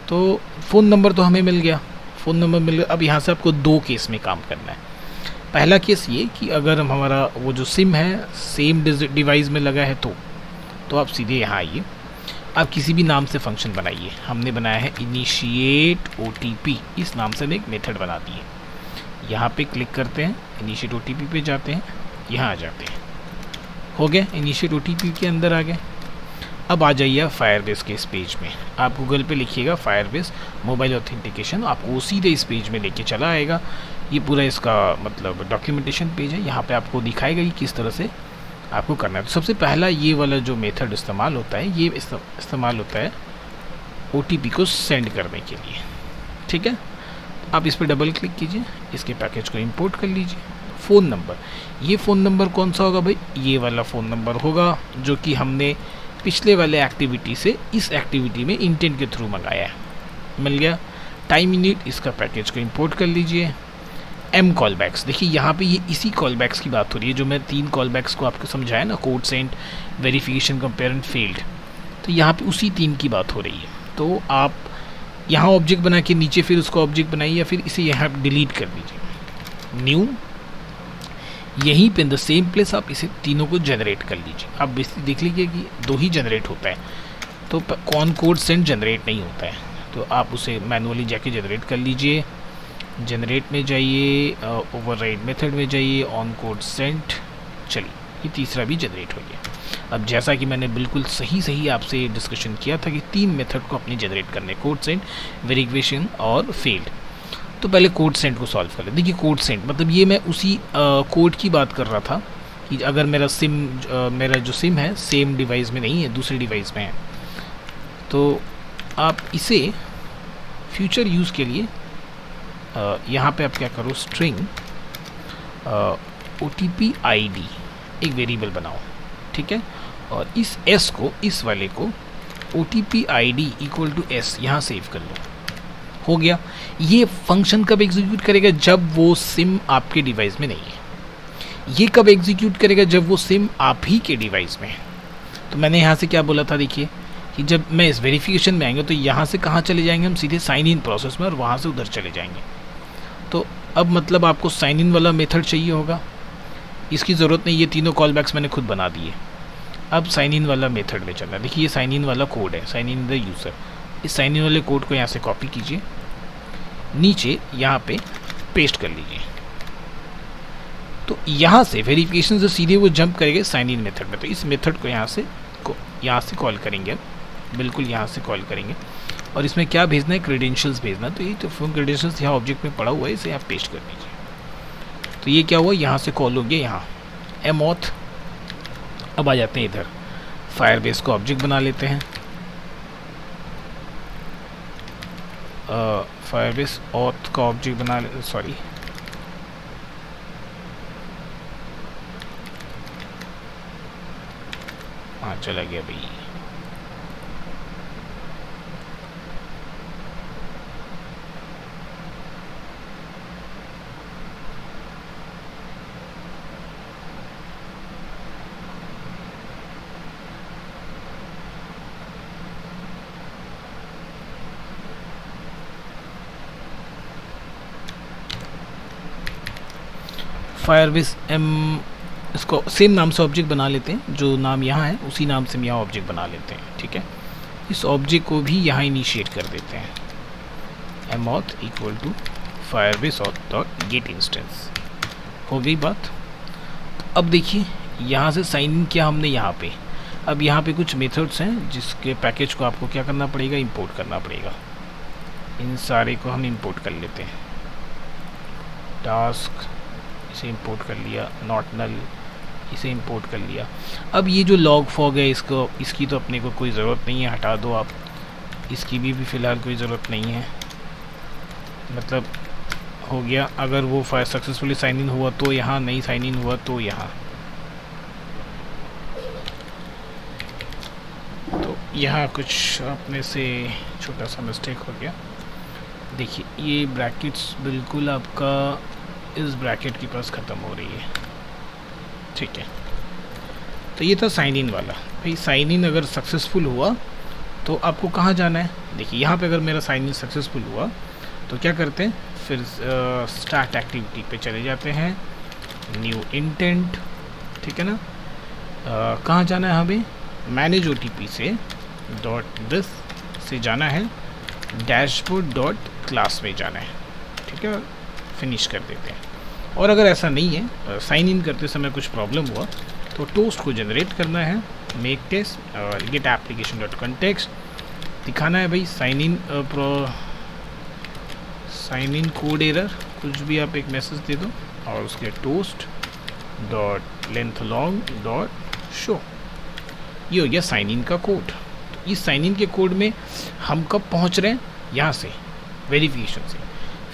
[SPEAKER 1] तो फ़ोन नंबर तो हमें मिल गया, फ़ोन नंबर मिल गया। अब यहाँ से आपको 2 केस में काम करना है। पहला केस ये कि अगर हमारा वो जो सिम है सेम डिवाइस में लगा है तो आप सीधे यहाँ आइए, आप किसी भी नाम से फंक्शन बनाइए। हमने बनाया है इनिशिएट OTP, इस नाम से एक मेथड बना दिए। यहाँ पे क्लिक करते हैं, इनिशिएट OTP पे जाते हैं, यहाँ आ जाते हैं, हो गया, इनिशिएट OTP के अंदर आ गए। अब आ जाइए फायरबेस के इस पेज में, आप गूगल पे लिखिएगा फायरबेस मोबाइल ऑथेंटिकेशन, आपको सीधे इस पेज में लेके चला आएगा। ये पूरा इसका मतलब डॉक्यूमेंटेशन पेज है। यहाँ पे आपको दिखाएगा कि किस तरह से आपको करना है। तो सबसे पहला ये वाला जो मेथड इस्तेमाल होता है, ये इस्तेमाल होता है OTP को सेंड करने के लिए। ठीक है, आप इस पर डबल क्लिक कीजिए, इसके पैकेज को इंपोर्ट कर लीजिए। फ़ोन नंबर, ये फ़ोन नंबर कौन सा होगा भाई? ये वाला फ़ोन नंबर होगा जो कि हमने पिछले वाले एक्टिविटी से इस एक्टिविटी में इंटेंट के थ्रू मंगाया है। मिल गया। टाइम यूनिट, इसका पैकेज को इंपोर्ट कर लीजिए। M कॉलबैक्स, देखिए यहाँ पे ये इसी कॉलबैक्स की बात हो रही है जो मैं 3 कॉलबैक्स को आपको समझाया ना, code send, verification, compare and failed. तो यहाँ पे उसी 3 की बात हो रही है। तो आप यहाँ ऑब्जेक्ट बना के नीचे फिर उसको ऑब्जेक्ट बनाइए या फिर इसे यहाँ डिलीट कर दीजिए। न्यू, यहीं पे इन द सेम प्लेस आप इसे तीनों को जनरेट कर लीजिए। आप देख लीजिए कि 2 ही जनरेट होता है, तो कौन कोड सेंड जनरेट नहीं होता है, तो आप उसे मैनुअली जाके जनरेट कर लीजिए। जनरेट में जाइए, ओवरराइड मेथड में जाइए, ऑन कोड सेंड, चलिए ये तीसरा भी जनरेट हो गया। अब जैसा कि मैंने बिल्कुल सही आपसे डिस्कशन किया था कि 3 मेथड को अपने जनरेट करने, कोड सेंड, वेरिफिकेशन और फेल्ड। तो पहले कोड सेंड को सॉल्व कर ले। देखिए कोड सेंड मतलब ये मैं उसी कोड की बात कर रहा था कि अगर मेरा जो सिम है सेम डिवाइस में नहीं है, दूसरे डिवाइस में है, तो आप इसे फ्यूचर यूज़ के लिए यहाँ पे आप क्या करो, स्ट्रिंग OTP ID एक वेरिएबल बनाओ। ठीक है, और इस S को, इस वाले को OTP ID equal to S यहाँ सेव कर लो। हो गया। ये फंक्शन कब एग्जीक्यूट करेगा? जब वो सिम आपके डिवाइस में नहीं है। ये कब एग्जीक्यूट करेगा? जब वो सिम आप ही के डिवाइस में है। तो मैंने यहाँ से क्या बोला था, देखिए कि जब मैं इस वेरिफिकेशन में आएंगे तो यहाँ से कहाँ चले जाएंगे हम? सीधे साइन इन प्रोसेस में, और वहाँ से उधर चले जाएंगे। तो अब मतलब आपको साइन इन वाला मेथड चाहिए होगा, इसकी ज़रूरत नहीं, ये तीनों कॉल बैक्स मैंने खुद बना दिए। अब साइन इन वाला मेथड में चलना। देखिए ये साइन इन वाला कोड है, साइन इन द यूज़र। इस साइन इन वाले कोड को यहाँ से कॉपी कीजिए, नीचे यहाँ पे पेस्ट कर लीजिए। तो यहाँ से वेरिफिकेशन से सीधे वो जंप करेंगे साइन इन मेथड में। तो इस मेथड को यहाँ से कॉल करेंगे, बिल्कुल यहाँ से कॉल करेंगे, और इसमें क्या भेजना है? क्रेडेंशियल्स भेजना। तो ये तो फोन क्रेडेंशियल्स यहाँ ऑब्जेक्ट में पड़ा हुआ है, इसे यहाँ पेस्ट कर दीजिए। तो ये क्या हुआ? यहाँ से कॉल हो गया यहाँ mauth। अब आ जाते हैं इधर, फायरबेस को ऑब्जेक्ट बना लेते हैं। फायरबेस ऑथ का ऑब्जेक्ट बना ले, सॉरी हाँ चला गया भाई। फायरबेस इसको सेम नाम से ऑब्जेक्ट बना लेते हैं, जो नाम यहाँ है उसी नाम से हम यहाँ ऑब्जेक्ट बना लेते हैं। ठीक है, इस ऑब्जेक्ट को भी यहाँ इनिशिएट कर देते हैं, mauth equal to Firebase auth dot get instance. हो गई बात। अब देखिए यहाँ से साइन इन किया हमने यहाँ पे। अब यहाँ पे कुछ मेथड्स हैं जिसके पैकेज को आपको क्या करना पड़ेगा? इंपोर्ट करना पड़ेगा। इन सारे को हम इंपोर्ट कर लेते हैं। टास्क इसे इंपोर्ट कर लिया, नॉट नल इसे इंपोर्ट कर लिया। अब ये जो लॉग फॉग है इसकी तो अपने को कोई ज़रूरत नहीं है, हटा दो आप। इसकी भी फ़िलहाल कोई ज़रूरत नहीं है, मतलब हो गया। अगर वो सक्सेसफुली साइन इन हुआ तो यहाँ, नहीं साइन इन हुआ तो यहाँ। तो यहाँ कुछ अपने से छोटा सा मिस्टेक हो गया। देखिए ये ब्रैकेट्स बिल्कुल आपका इस ब्रैकेट के पास ख़त्म हो रही है। ठीक है, तो ये था साइन इन वाला। भाई साइन इन अगर सक्सेसफुल हुआ तो आपको कहाँ जाना है? देखिए यहाँ पे अगर मेरा साइन इन सक्सेसफुल हुआ तो क्या करते हैं? फिर स्टार्ट एक्टिविटी पे चले जाते हैं, न्यू इंटेंट। ठीक है ना, कहाँ जाना है हमें? मैनेज OTP से डॉट दिस से जाना है, डैशबोर्ड डॉट क्लास में जाना है। ठीक है, फिनिश कर देते हैं। और अगर ऐसा नहीं है, साइन इन करते समय कुछ प्रॉब्लम हुआ तो टोस्ट को जनरेट करना है, मेक टेस्ट और गेट एप्लीकेशन डॉट कॉन्टेक्स्ट दिखाना है भाई साइन इन कोड एरर, कुछ भी आप एक मैसेज दे दो और उसके toast dot length long dot show, ये हो गया साइन इन का कोड। तो इस साइन इन के कोड में हम कब पहुंच रहे हैं, यहाँ से वेरिफिकेशन से।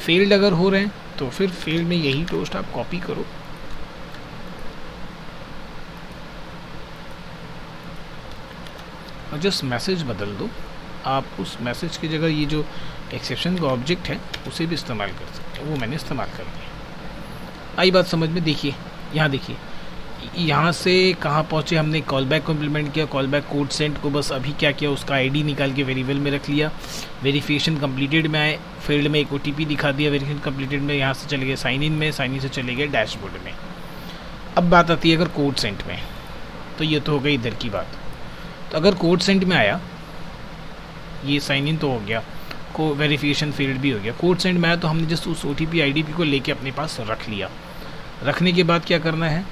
[SPEAKER 1] फेल्ड अगर हो रहे हैं तो फिर फेल्ड में यही टोस्ट आप कॉपी करो और जस्ट मैसेज बदल दो। आप उस मैसेज की जगह ये जो एक्सेप्शन का ऑब्जेक्ट है उसे भी इस्तेमाल कर सकते हैं, वो मैंने इस्तेमाल कर लिया। आई बात समझ में? देखिए यहाँ, देखिए यहाँ से कहाँ पहुँचे हमने, कॉल बैक को इम्प्लीमेंट किया, कॉल बैक कोड सेंड को बस अभी क्या किया, उसका आईडी निकाल के वेरिएबल में रख लिया, वेरिफिकेशन कंप्लीटेड में आए, फील्ड में एक ओटीपी दिखा दिया, वेरिफिकेशन कंप्लीटेड में यहाँ से चले गए साइन इन में, साइन इन से चले गए डैशबोर्ड में। अब बात आती है अगर कोड सेंड में, तो ये तो हो गई इधर की बात। तो अगर कोड सेंड में आया, ये साइन इन तो हो गया, को वेरिफिकेशन फील्ड भी हो गया, कोड सेंड में आया तो हमने जस्ट उस ओटीपी आईडी को लेके अपने पास रख लिया। रखने के बाद क्या करना है,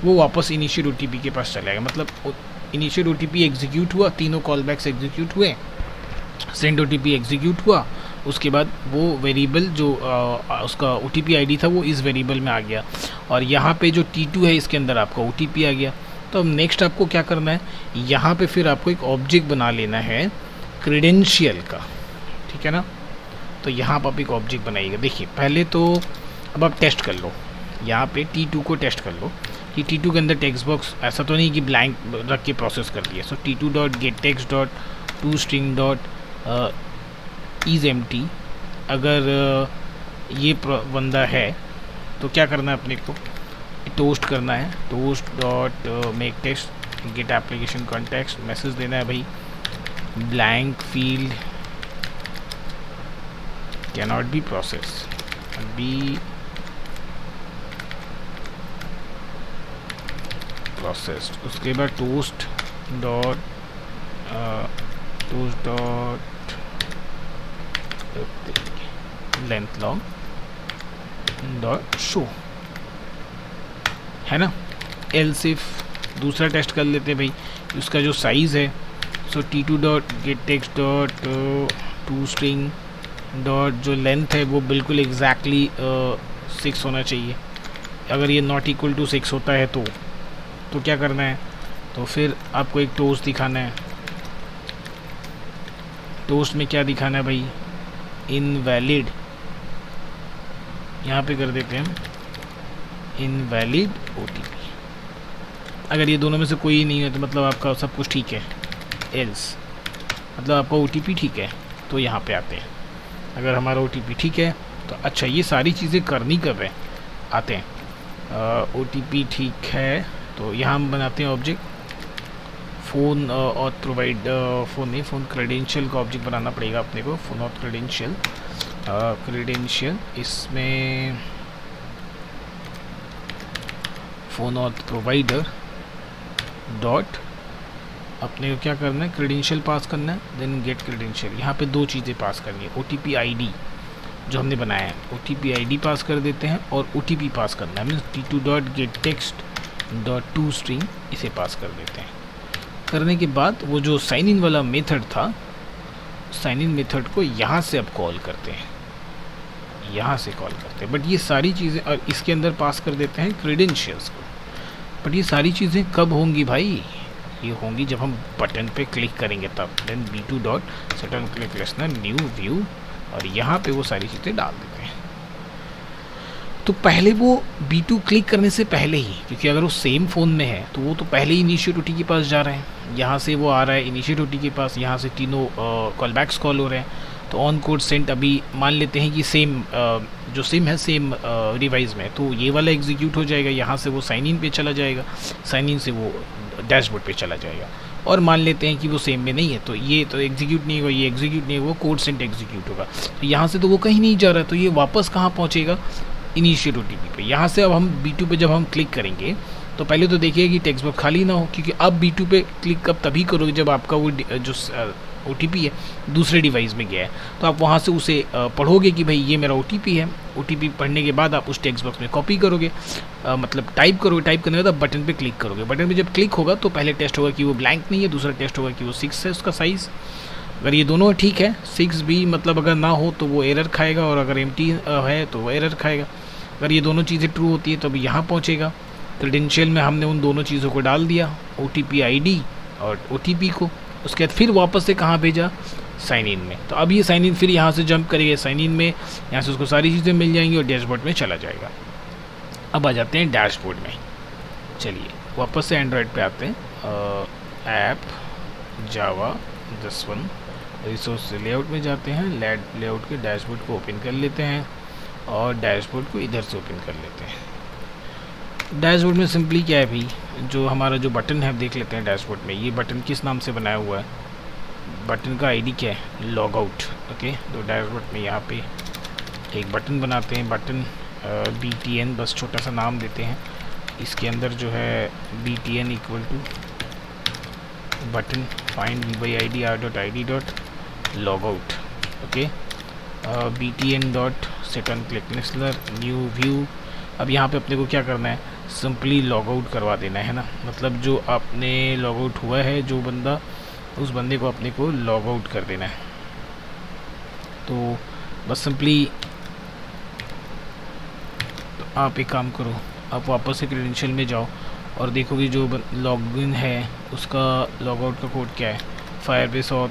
[SPEAKER 1] वो वापस इनिशियल ओटीपी के पास चलेगा। मतलब इनिशियल ओटीपी एग्जीक्यूट हुआ, तीनों कॉल बैक्स एग्जीक्यूट हुए, सेंड ओटीपी एग्जीक्यूट हुआ, उसके बाद वो वेरिएबल जो उसका ओटीपी आईडी था वो इस वेरिएबल में आ गया और यहाँ पे जो T2 है इसके अंदर आपका ओटीपी आ गया। तो अब नेक्स्ट आपको क्या करना है, यहाँ पे फिर आपको एक ऑब्जेक्ट बना लेना है क्रेडेंशियल का, ठीक है ना। तो यहाँ पर आप एक ऑब्जेक्ट बनाइएगा। देखिए पहले तो अब आप टेस्ट कर लो, यहाँ पे T2 को टेस्ट कर लो कि T2 के अंदर टेक्स्ट बॉक्स ऐसा तो नहीं कि ब्लैंक रख के प्रोसेस कर दिया। सो T2 dot gate text dot to string dot is empty. अगर ये बंदा है तो क्या करना है अपने को, टोस्ट करना है, toast dot make text get application context, message देना है भाई blank field can not be process be processed. उसके बाद toast dot length long dot show, है ना। एल्स इफ दूसरा टेस्ट कर लेते हैं भाई, उसका जो साइज़ है, सो T2 dot gate text dot to string dot जो लेंथ है वो बिल्कुल एग्जैक्टली 6 होना चाहिए। अगर ये नॉट इक्वल टू 6 होता है तो क्या करना है, तो फिर आपको एक टोस्ट दिखाना है। टोस्ट में क्या दिखाना है भाई, इनवैलिड, यहाँ पे कर देते हैं हम इनवैलिड ओटीपी। अगर ये दोनों में से कोई नहीं है तो मतलब आपका सब कुछ ठीक है, एल्स मतलब आपका ओटीपी ठीक है, तो यहाँ पे आते हैं। अगर हमारा ओटीपी ठीक है तो अच्छा, ये सारी चीज़ें करनी कब है, आते हैं। ओटीपी ठीक है तो यहाँ हम बनाते हैं ऑब्जेक्ट फ़ोन और प्रोवाइड फ़ोन क्रेडेंशियल का ऑब्जेक्ट बनाना पड़ेगा अपने को, फ़ोन और क्रेडेंशियल इसमें फ़ोन और प्रोवाइडर डॉट अपने को क्या करना है, क्रेडेंशियल पास करना है, देन गेट क्रेडेंशियल। यहाँ पे दो चीज़ें पास करनी है, ओटीपी आईडी जो हमने बनाया है, ओटीपी आईडी पास कर देते हैं और ओटीपी पास करना है, means T2 dot gate text dot to string इसे पास कर देते हैं। करने के बाद वो जो साइन इन वाला मेथड था, साइन इन मेथड को यहाँ से अब कॉल करते हैं, यहाँ से कॉल करते हैं। बट ये सारी चीज़ें और इसके अंदर पास कर देते हैं क्रेडेंशियल्स को। बट ये सारी चीज़ें कब होंगी भाई, ये होंगी जब हम बटन पे क्लिक करेंगे तब। Then B2 dot set on click listener new view और यहाँ पे वो सारी चीज़ें डाल देते हैं। तो पहले वो B2 क्लिक करने से पहले ही, क्योंकि अगर वो सेम फ़ोन में है तो वो तो पहले ही इनिशिएट ओटी के पास जा रहे हैं, यहाँ से वो आ रहा है इनिशिएट ओटी के पास, यहाँ से तीनों कॉल बैक्स कॉल हो रहे हैं। तो ऑन कोड सेंट अभी मान लेते हैं कि सेम जो सिम है सेम डिवाइस में, तो ये वाला एग्जीक्यूट हो जाएगा, यहाँ से वो साइन इन पे चला जाएगा, साइन इन से वो डैशबोर्ड पे चला जाएगा। और मान लेते हैं कि वो सेम में नहीं है तो ये तो एग्जीक्यूट नहीं होगा, ये एग्जीक्यूट नहीं होगा, कोड सेंट एग्जीक्यूट होगा। तो यहाँ से तो वो कहीं नहीं जा रहा है, तो ये वापस कहाँ पहुँचेगा, इनिशिएट ओटीपी पे। यहाँ से अब हम B2 पे जब हम क्लिक करेंगे तो पहले तो देखिए कि टेक्स्ट बॉक्स खाली ना हो, क्योंकि अब B2 पे क्लिक अब तभी करोगे जब आपका वो जो OTP है, दूसरे डिवाइस में गया है, तो आप वहाँ से उसे पढ़ोगे कि भाई ये मेरा OTP है। OTP पढ़ने के बाद आप उस टेक्स्ट बॉक्स में कॉपी करोगे, मतलब टाइप करोगे। टाइप करने के बाद बटन पे क्लिक करोगे। बटन पे जब क्लिक होगा तो पहले टेस्ट होगा कि वो ब्लैंक नहीं है, दूसरा टेस्ट होगा कि वो 6 है उसका साइज़। अगर ये दोनों ठीक है, 6 भी मतलब अगर ना हो तो वो एरर खाएगा, और अगर एम्प्टी है तो वो एरर खाएगा। अगर ये दोनों चीज़ें ट्रू होती है तो अभी यहाँ पहुँचेगा। क्रेडेंशियल में हमने उन दोनों चीज़ों को डाल दिया, OTP ID और OTP को। उसके बाद फिर वापस से कहाँ भेजा, साइन इन में। तो अब ये साइन इन फिर यहाँ से जंप करेगा साइन इन में, यहाँ से उसको सारी चीज़ें मिल जाएंगी और डैशबोर्ड में चला जाएगा। अब आ जाते हैं डैशबोर्ड में। चलिए वापस से एंड्रॉयड पे आते हैं। ऐप जावा 10.1 रिसोर्स लेआउट में जाते हैं। लेआउट के डैशबोर्ड को ओपन कर लेते हैं और डैशबोर्ड को इधर से ओपन कर लेते हैं। डैशबोर्ड में सिंपली क्या है भाई, जो हमारा जो बटन है देख लेते हैं डैशबोर्ड में। ये बटन किस नाम से बनाया हुआ है, बटन का आईडी क्या है, लॉग आउट। ओके, तो डैशबोर्ड में यहाँ पे एक बटन बनाते हैं, बटन BTN, बस छोटा सा नाम देते हैं। इसके अंदर जो है BTN equal to button find v/id r.id log out. Okay, BTN dot set on click नेस्लर न्यू व्यू। अब यहाँ पे अपने को क्या करना है, सिंपली लॉग आउट करवा देना है ना, मतलब जो आपने लॉग आउट हुआ है जो बंदा, उस बंदे को अपने को लॉग आउट कर देना है। तो बस सिंपली तो आप एक काम करो, आप वापस से क्रेडेंशियल में जाओ और देखोगे जो लॉगिन है उसका लॉग आउट का कोड क्या है, फायरबेस ऑथ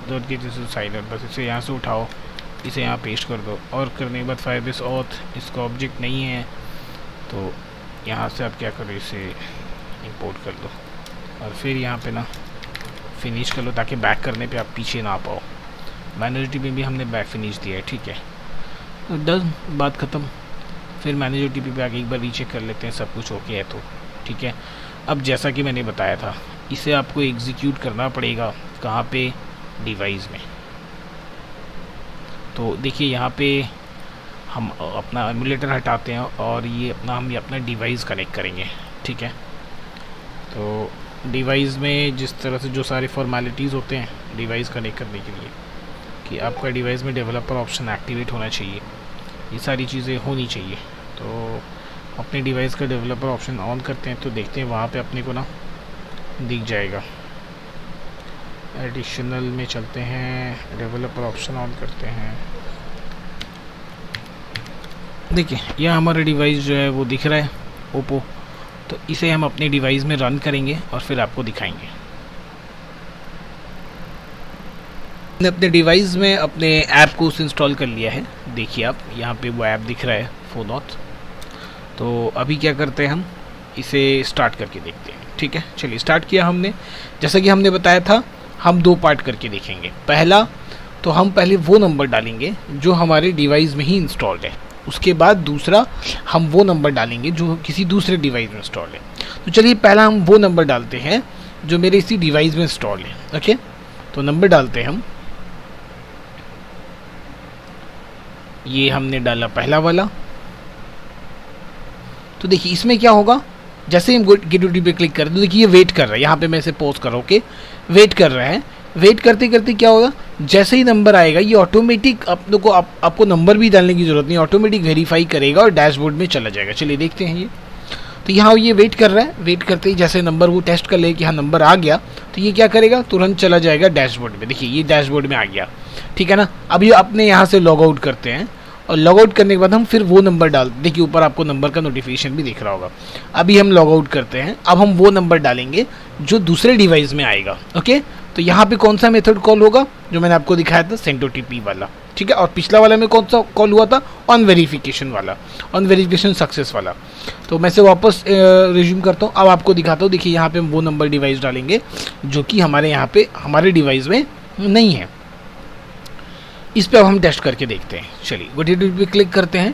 [SPEAKER 1] साइलर। बस इसे यहाँ से उठाओ, इसे यहाँ पेस्ट कर दो, और करने के बाद फायरबेस ऑथ इसका ऑब्जेक्ट नहीं है तो यहाँ से आप क्या करो, इसे इंपोर्ट कर दो और फिर यहाँ पे ना फिनिश कर लो, ताकि बैक करने पे आप पीछे ना आ पाओ। मैनेज OTP भी हमने बैक फिनिश दिया है, ठीक है, तो डन, बात ख़त्म। फिर मैनेज OTP पे आके एक बार रीचेक कर लेते हैं सब कुछ ओके है तो, ठीक है। अब जैसा कि मैंने बताया था, इसे आपको एग्जीक्यूट करना पड़ेगा कहाँ पे, डिवाइस में। तो देखिए यहाँ पे हम अपना एमुलेटर हटाते हैं और हम अपना डिवाइस कनेक्ट करेंगे, ठीक है। तो डिवाइस में जिस तरह से जो सारे फॉर्मेलिटीज़ होते हैं डिवाइस कनेक्ट करने के लिए, कि आपका डिवाइस में डेवलपर ऑप्शन एक्टिवेट होना चाहिए, ये सारी चीज़ें होनी चाहिए। तो अपने डिवाइस का डेवलपर ऑप्शन ऑन करते हैं तो देखते हैं वहाँ पे अपने को ना दिख जाएगा। एडिशनल में चलते हैं, डेवलपर ऑप्शन ऑन करते हैं। देखिए यह हमारा डिवाइस जो है वो दिख रहा है, ओप्पो। तो इसे हम अपने डिवाइस में रन करेंगे और फिर आपको दिखाएंगे। मैंने अपने डिवाइस में अपने ऐप को इंस्टॉल कर लिया है। देखिए आप यहाँ पे वो ऐप दिख रहा है, फोनऑथ। तो अभी क्या करते हैं, हम इसे स्टार्ट करके देखते हैं, ठीक है। चलिए स्टार्ट किया हमने। जैसा कि हमने बताया था, हम 2 पार्ट करके देखेंगे। पहला तो हम पहले वो नंबर डालेंगे जो हमारे डिवाइस में ही इंस्टॉल्ड है, उसके बाद दूसरा हम वो नंबर डालेंगे जो किसी दूसरे डिवाइस में इंस्टॉल है। तो चलिए पहला हम वो नंबर डालते हैं जो मेरे इसी डिवाइस में इंस्टॉल है। ओके, तो नंबर डालते हैं हम, ये हमने डाला पहला वाला। तो देखिए इसमें क्या होगा, जैसे हम गेट OTP पे क्लिक करें तो देखिए ये वेट कर रहा है। यहाँ पे मैं इसे पॉज कर रहा हूँ, ओके, वेट कर रहा है। वेट करते करते क्या होगा, जैसे ही नंबर आएगा ये ऑटोमेटिक आपको नंबर भी डालने की ज़रूरत नहीं, ऑटोमेटिक वेरीफाई करेगा और डैशबोर्ड में चला जाएगा। चलिए देखते हैं ये। तो यहाँ ये वेट कर रहा है, वेट करते ही जैसे नंबर वो टेस्ट कर ले कि हाँ नंबर आ गया, तो ये क्या करेगा, तुरंत चला जाएगा डैशबोर्ड में। देखिए ये डैशबोर्ड में आ गया, ठीक है ना। अब ये अपने यहाँ से लॉग आउट करते हैं और लॉग आउट करने के बाद हम फिर वो नंबर डालते, देखिए ऊपर आपको नंबर का नोटिफिकेशन भी दिख रहा होगा। अभी हम लॉग आउट करते हैं, अब हम वो नंबर डालेंगे जो दूसरे डिवाइस में आएगा। ओके, तो यहाँ पे कौन सा मेथड कॉल होगा, जो मैंने आपको दिखाया था, सेंड OTP वाला, ठीक है। और पिछला वाला में कौन सा कॉल हुआ था, ऑन वेरिफिकेशन वाला, ऑन वेरिफिकेशन सक्सेस वाला। तो मैं से वापस रिज्यूम करता हूँ। अब आपको दिखाता हूँ, देखिए यहाँ पे हम वो नंबर डिवाइस डालेंगे जो कि हमारे यहाँ पे हमारे डिवाइस में नहीं है। इस पे अब हम टेस्ट करके देखते हैं। चलिए OTP पे क्लिक करते हैं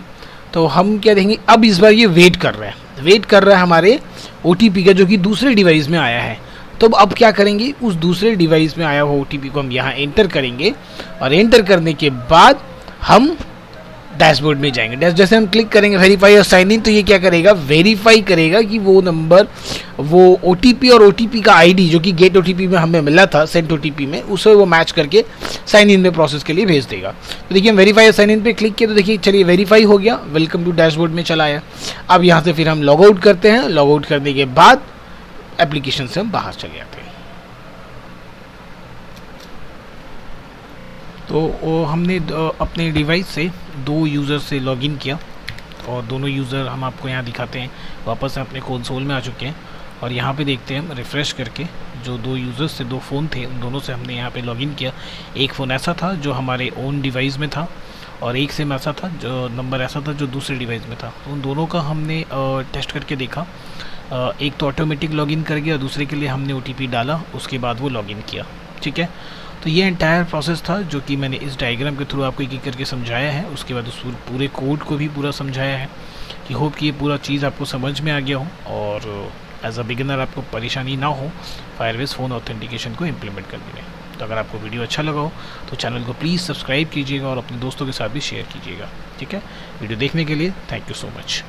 [SPEAKER 1] तो हम क्या देखेंगे, अब इस बार ये वेट कर रहा है हमारे OTP का जो कि दूसरे डिवाइस में आया है। तो अब क्या करेंगे, उस दूसरे डिवाइस में आया हुआ OTP को हम यहाँ एंटर करेंगे और एंटर करने के बाद हम डैशबोर्ड में जाएंगे। जैसे हम क्लिक करेंगे वेरीफाई और साइन इन, तो ये क्या करेगा, वेरीफाई करेगा कि वो नंबर, वो OTP और OTP का ID जो कि गेट OTP में हमें मिला था सेंट OTP में, उसे वो मैच करके साइन इन में प्रोसेस के लिए भेज देगा। तो देखिए हम वेरीफाई और साइन इन पे क्लिक किया तो देखिए चलिए वेरीफाई हो गया, वेलकम टू डैशबोर्ड में चला आया। अब यहाँ से फिर हम लॉग आउट करते हैं, लॉग आउट करने के बाद एप्लीकेशन से हम बाहर चले जाते हैं। तो हमने अपने डिवाइस से 2 यूज़र से लॉगिन किया और दोनों यूज़र हम आपको यहाँ दिखाते हैं, वापस से अपने कंसोल में आ चुके हैं और यहाँ पे देखते हैं हम रिफ़्रेश करके जो 2 यूज़र्स से 2 फ़ोन थे उन दोनों से हमने यहाँ पे लॉगिन किया। एक फ़ोन ऐसा था जो हमारे ओन डिवाइस में था और एक सिम ऐसा था, जो नंबर ऐसा था जो दूसरे डिवाइस में था। तो उन दोनों का हमने टेस्ट करके देखा, एक तो ऑटोमेटिक लॉगिन कर गया, दूसरे के लिए हमने OTP डाला, उसके बाद वो लॉगिन किया। ठीक है, तो ये एंटायर प्रोसेस था जो कि मैंने इस डायग्राम के थ्रू आपको एक एक करके समझाया है। उसके बाद उस पूरे कोड को भी पूरा समझाया है कि होप कि ये पूरा चीज़ आपको समझ में आ गया हो और एज अ बिगिनर आपको परेशानी ना हो फायरबेस फ़ोन ऑथेंटिकेशन को इम्प्लीमेंट करने में। तो अगर आपको वीडियो अच्छा लगा हो तो चैनल को प्लीज़ सब्सक्राइब कीजिएगा और अपने दोस्तों के साथ भी शेयर कीजिएगा। ठीक है, वीडियो देखने के लिए थैंक यू सो मच।